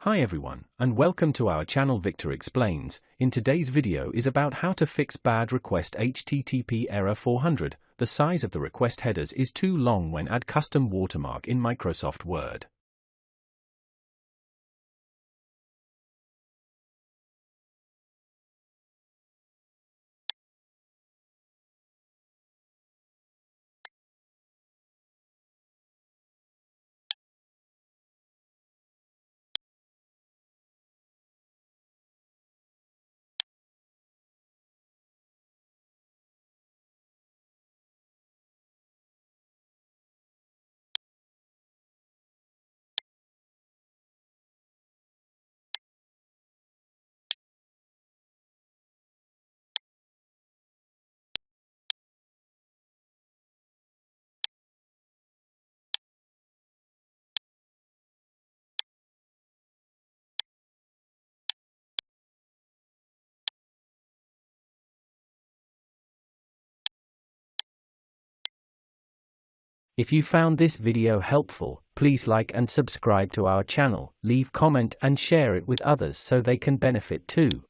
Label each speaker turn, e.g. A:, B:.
A: Hi everyone, and welcome to our channel Victor Explains. In today's video is about how to fix bad request HTTP error 400. The size of the request headers is too long when add custom watermark in Microsoft Word. If you found this video helpful, please like and subscribe to our channel, leave comment and share it with others so they can benefit too.